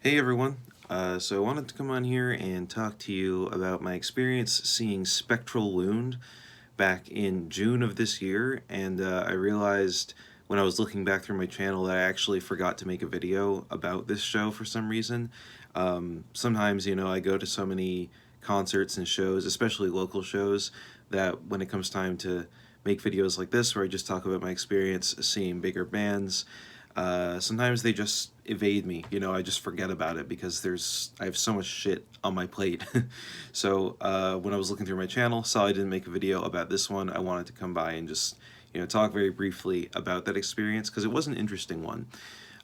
Hey everyone, so I wanted to come on here and talk to you about my experience seeing Spectral Wound back in June of this year, and I realized when I was looking back through my channel that I actually forgot to make a video about this show for some reason. Sometimes, I go to so many concerts and shows, especially local shows, that when it comes time to make videos like this where I just talk about my experience seeing bigger bands, sometimes they just evade me. I just forget about it because I have so much shit on my plate. So when I was looking through my channel, saw I didn't make a video about this one, I wanted to come by and just talk very briefly about that experience because it was an interesting one.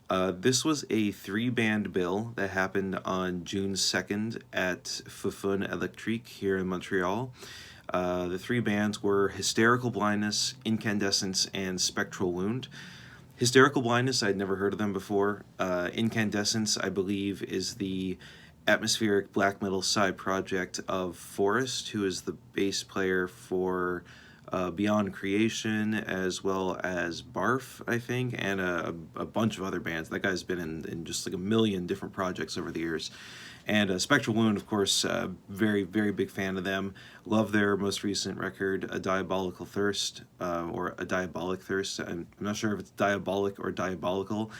This was a 3-band bill that happened on June 2nd at Foufounes Electriques here in Montreal. The 3 bands were Hysterical Blindness, Incandescence, and Spectral Wound. Hysterical Blindness, I'd never heard of them before. Incandescence, I believe, is the atmospheric black metal side project of Forrest, who is the bass player for Beyond Creation, as well as Barf, I think, and a bunch of other bands. That guy's been in just like a million different projects over the years. And Spectral Wound, of course, very, very big fan of them. Love their most recent record, A Diabolical Thirst, or A Diabolic Thirst. I'm not sure if it's diabolic or diabolical.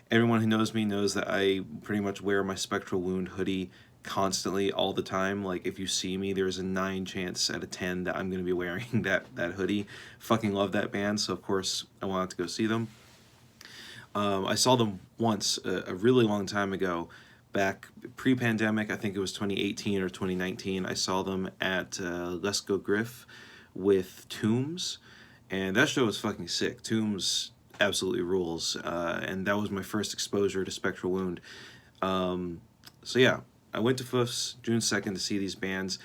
Everyone who knows me knows that I pretty much wear my Spectral Wound hoodie constantly, all the time. Like, if you see me, there's a 9 chance out of 10 that I'm going to be wearing that hoodie. Fucking love that band, so of course I wanted to go see them. I saw them once, a really long time ago, back pre-pandemic. I think it was 2018 or 2019. I saw them at Let's Go Griff with Tombs, and that show was fucking sick. Tombs absolutely rules, and that was my first exposure to Spectral Wound. So yeah, I went to Foufs June 2nd to see these bands.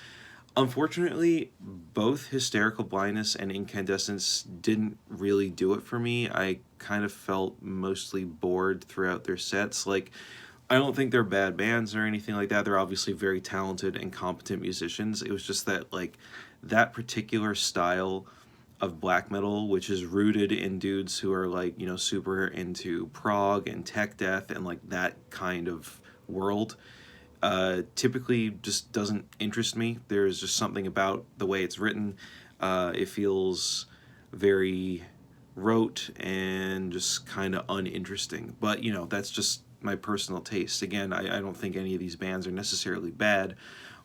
Unfortunately, both Hysterical Blindness and Incandescence didn't really do it for me. I kind of felt mostly bored throughout their sets. Like, I don't think they're bad bands or anything like that. They're obviously very talented and competent musicians. It was just that, like, that particular style of black metal, which is rooted in dudes who are, like, super into prog and tech death and, like, that kind of world, typically just doesn't interest me. There's just something about the way it's written. It feels very rote and just kind of uninteresting. But, that's just my personal taste. Again, I don't think any of these bands are necessarily bad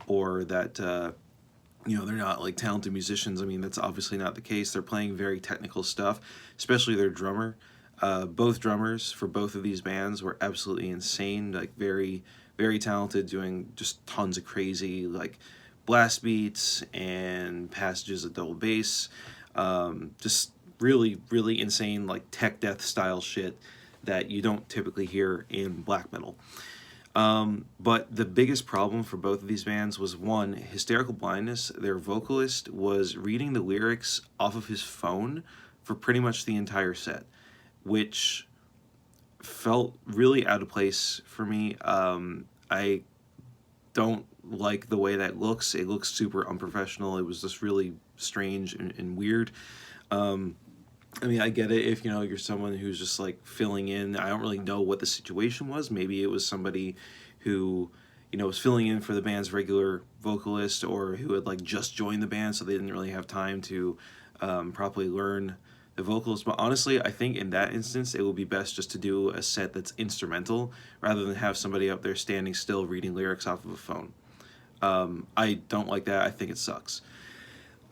or that, they're not like talented musicians. I mean, that's obviously not the case. They're playing very technical stuff, especially their drummer. Both drummers for both of these bands were absolutely insane, like very, very talented, doing just tons of crazy like blast beats and passages of double bass. Just really, really insane like tech death style shit that you don't typically hear in black metal. But the biggest problem for both of these bands was, one, Hysterical Blindness. Their vocalist was reading the lyrics off of his phone for pretty much the entire set, which felt really out of place for me. I don't like the way that looks. It looks super unprofessional. It was just really strange and weird. I mean, I get it if, you're someone who's just, like, filling in. I don't really know what the situation was. Maybe it was somebody who, was filling in for the band's regular vocalist, or who had, like, just joined the band, so they didn't really have time to properly learn the vocals. But honestly, I think in that instance, it would be best just to do a set that's instrumental rather than have somebody up there standing still reading lyrics off of a phone. I don't like that. I think it sucks.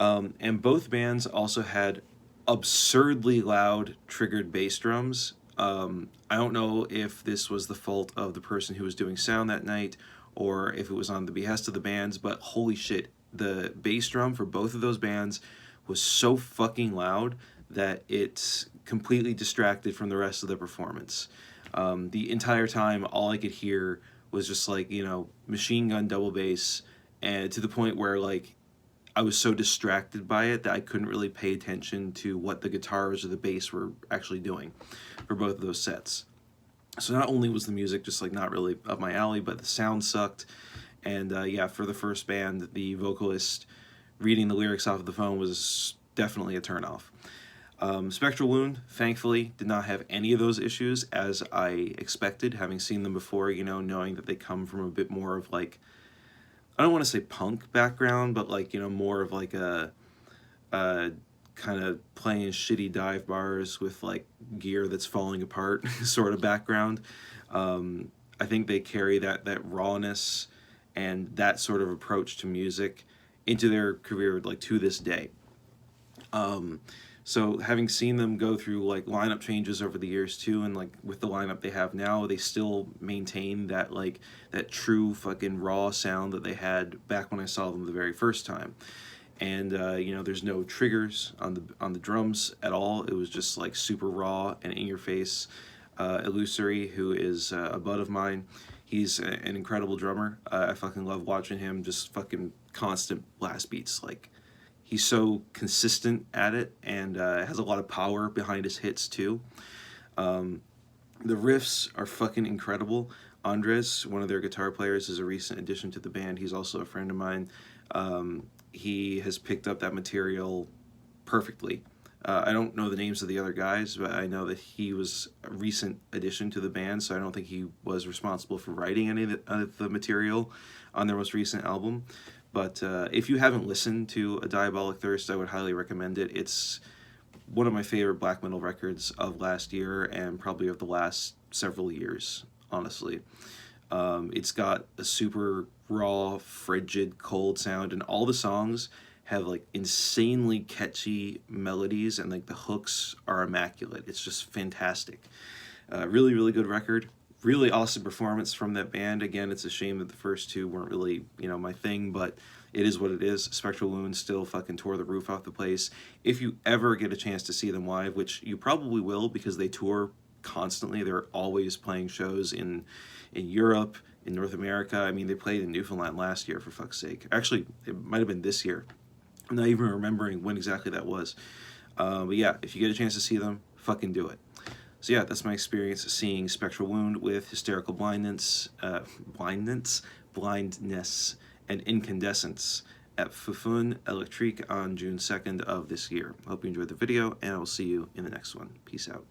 And both bands also had absurdly loud triggered bass drums. I don't know if this was the fault of the person who was doing sound that night or if it was on the behest of the bands, but holy shit, the bass drum for both of those bands was so fucking loud that it completely distracted from the rest of the performance. The entire time, all I could hear was just like, machine gun double bass, and to the point where, like, I was so distracted by it that I couldn't really pay attention to what the guitars or the bass were actually doing for both of those sets. So not only was the music just like not really up my alley, but the sound sucked. And yeah, for the first band, the vocalist reading the lyrics off of the phone was definitely a turnoff. Spectral Wound, thankfully, did not have any of those issues as I expected, having seen them before, you know, knowing that they come from a bit more of like, I don't want to say punk background, but like, you know, more of like a kind of playing shitty dive bars with like gear that's falling apart sort of background. I think they carry that rawness and that sort of approach to music into their career like to this day. So having seen them go through like lineup changes over the years too, and like with the lineup they have now, they still maintain that like that true fucking raw sound that they had back when I saw them the very first time. And you know, there's no triggers on the drums at all. It was just like super raw and in your face. Illusory, who is a bud of mine, he's an incredible drummer. I fucking love watching him just fucking constant blast beats. Like, he's so consistent at it, and has a lot of power behind his hits too. The riffs are fucking incredible. Andres, one of their guitar players, is a recent addition to the band. He's also a friend of mine. He has picked up that material perfectly. I don't know the names of the other guys, but I know that he was a recent addition to the band, so I don't think he was responsible for writing any of the material on their most recent album. But if you haven't listened to A Diabolic Thirst, I would highly recommend it. It's one of my favorite black metal records of last year and probably of the last several years, honestly. It's got a super raw, frigid, cold sound, and all the songs have like insanely catchy melodies, and like the hooks are immaculate. It's just fantastic. Really, really good record. Really awesome performance from that band. Again, it's a shame that the first two weren't really, you know, my thing, but it is what it is. Spectral Wound still fucking tore the roof off the place. If you ever get a chance to see them live, which you probably will because they tour constantly, they're always playing shows in Europe, in North America. I mean, they played in Newfoundland last year, for fuck's sake. Actually, it might have been this year. I'm not even remembering when exactly that was. But yeah, if you get a chance to see them, fucking do it. So yeah, that's my experience seeing Spectral Wound with Hysterical Blindness, Blindness, and Incandescence at Foufounes Electriques on June 2nd of this year. Hope you enjoyed the video, and I will see you in the next one. Peace out.